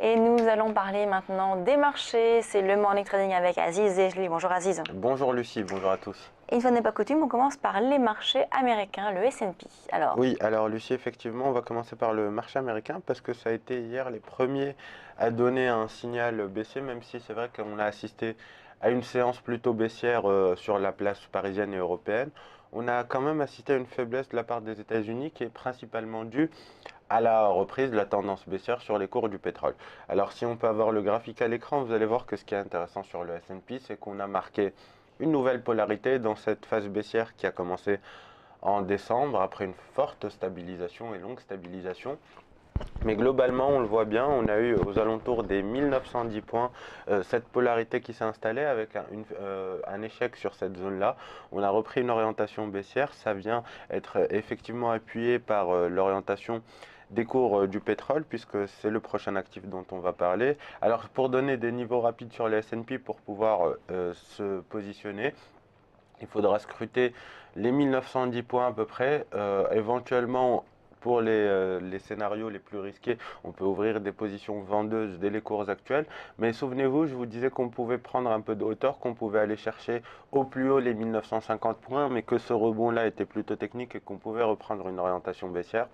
Et nous allons parler maintenant des marchés. C'est le Morning Trading avec Aziz Zejli. Bonjour Aziz. Bonjour Lucie, bonjour à tous. Et une fois n'est pas coutume, on commence par les marchés américains, le S&P. Oui, alors Lucie, effectivement, on va commencer par le marché américain parce que ça a été hier les premiers à donner un signal baissier, même si c'est vrai qu'on a assisté à une séance plutôt baissière sur la place parisienne et européenne. On a quand même assisté à une faiblesse de la part des États-Unis qui est principalement due à la reprise de la tendance baissière sur les cours du pétrole. Alors si on peut avoir le graphique à l'écran, vous allez voir que ce qui est intéressant sur le S&P, c'est qu'on a marqué une nouvelle polarité dans cette phase baissière qui a commencé en décembre après une forte stabilisation et longue stabilisation. Mais globalement, on le voit bien, on a eu aux alentours des 1910 points cette polarité qui s'est installée avec un échec sur cette zone-là. On a repris une orientation baissière, ça vient être effectivement appuyé par l'orientation des cours du pétrole, puisque c'est le prochain actif dont on va parler. Alors pour donner des niveaux rapides sur les S&P pour pouvoir se positionner, il faudra scruter les 1910 points à peu près. Éventuellement, pour les scénarios les plus risqués, on peut ouvrir des positions vendeuses dès les cours actuels. Mais souvenez-vous, je vous disais qu'on pouvait prendre un peu de hauteur, qu'on pouvait aller chercher au plus haut les 1950 points, mais que ce rebond-là était plutôt technique et qu'on pouvait reprendre une orientation baissière.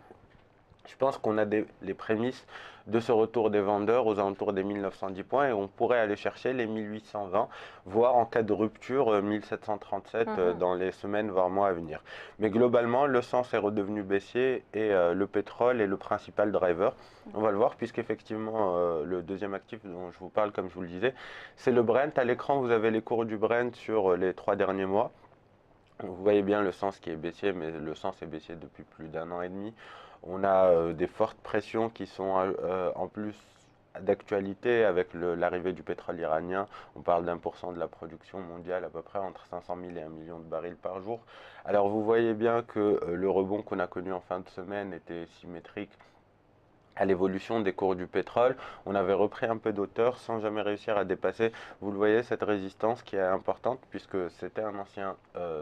Je pense qu'on a les prémices de ce retour des vendeurs aux alentours des 1910 points et on pourrait aller chercher les 1820, voire en cas de rupture 1737 dans les semaines voire mois à venir. Mais globalement, le sens est redevenu baissier et le pétrole est le principal driver. On va le voir puisqu'effectivement le deuxième actif dont je vous parle, comme je vous le disais, c'est le Brent. À l'écran, vous avez les cours du Brent sur les 3 derniers mois. Vous voyez bien le sens qui est baissier, mais le sens est baissier depuis plus d'un an et demi. On a des fortes pressions qui sont en plus d'actualité avec l'arrivée du pétrole iranien. On parle d'1% de la production mondiale à peu près, entre 500 000 et 1 million de barils par jour. Alors vous voyez bien que le rebond qu'on a connu en fin de semaine était symétrique à l'évolution des cours du pétrole. On avait repris un peu d'auteur sans jamais réussir à dépasser, vous le voyez, cette résistance qui est importante puisque c'était un ancien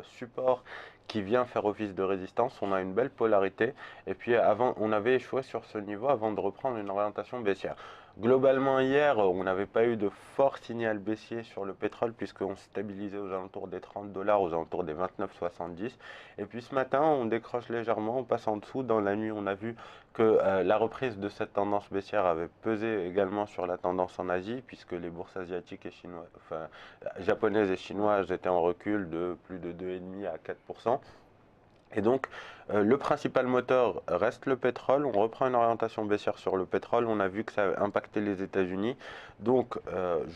support qui vient faire office de résistance. On a une belle polarité et puis avant, on avait échoué sur ce niveau avant de reprendre une orientation baissière. Globalement hier, on n'avait pas eu de fort signal baissier sur le pétrole puisqu'on stabilisait aux alentours des 30 dollars, aux alentours des 29,70. Et puis ce matin, on décroche légèrement, on passe en dessous. Dans la nuit, on a vu que la reprise de cette tendance baissière avait pesé également sur la tendance en Asie puisque les bourses asiatiques et chinoises, enfin japonaises et chinoises étaient en recul de plus de 2,5 à 4%. Et donc, le principal moteur reste le pétrole. On reprend une orientation baissière sur le pétrole. On a vu que ça a impacté les États-Unis. Donc,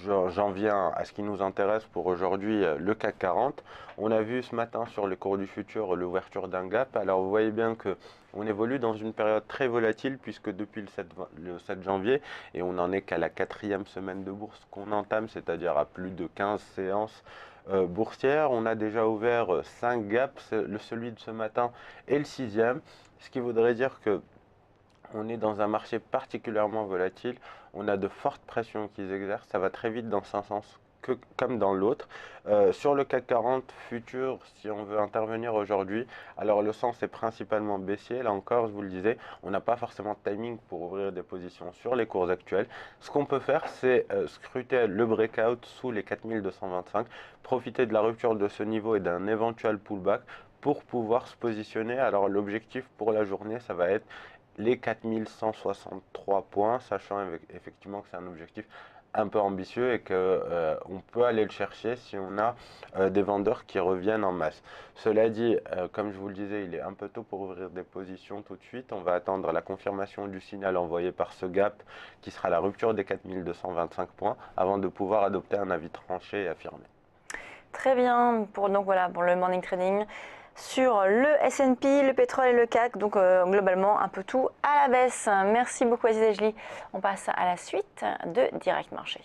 j'en viens à ce qui nous intéresse pour aujourd'hui, le CAC 40. On a vu ce matin sur les cours du futur l'ouverture d'un gap. Alors, vous voyez bien que on évolue dans une période très volatile puisque depuis le 7 janvier, et on n'en est qu'à la 4e semaine de bourse qu'on entame, c'est-à-dire à plus de 15 séances boursières, on a déjà ouvert 5 gaps, celui de ce matin est le 6e, ce qui voudrait dire que on est dans un marché particulièrement volatile, on a de fortes pressions qui s'exercent, ça va très vite dans un sens comme dans l'autre. Sur le CAC 40 futur, si on veut intervenir aujourd'hui, alors le sens est principalement baissier. Là encore, je vous le disais, on n'a pas forcément de timing pour ouvrir des positions sur les cours actuels. Ce qu'on peut faire, c'est scruter le breakout sous les 4225, profiter de la rupture de ce niveau et d'un éventuel pullback pour pouvoir se positionner. Alors l'objectif pour la journée, ça va être les 4163 points, sachant effectivement que c'est un objectif un peu ambitieux et que on peut aller le chercher si on a des vendeurs qui reviennent en masse. Cela dit, comme je vous le disais, il est un peu tôt pour ouvrir des positions tout de suite. On va attendre la confirmation du signal envoyé par ce gap qui sera la rupture des 4225 points avant de pouvoir adopter un avis tranché et affirmé. Très bien, donc voilà, pour le morning trading sur le S&P, le pétrole et le CAC, donc globalement un peu tout à la baisse. Merci beaucoup Aziz Zejli. On passe à la suite de Direct Marché.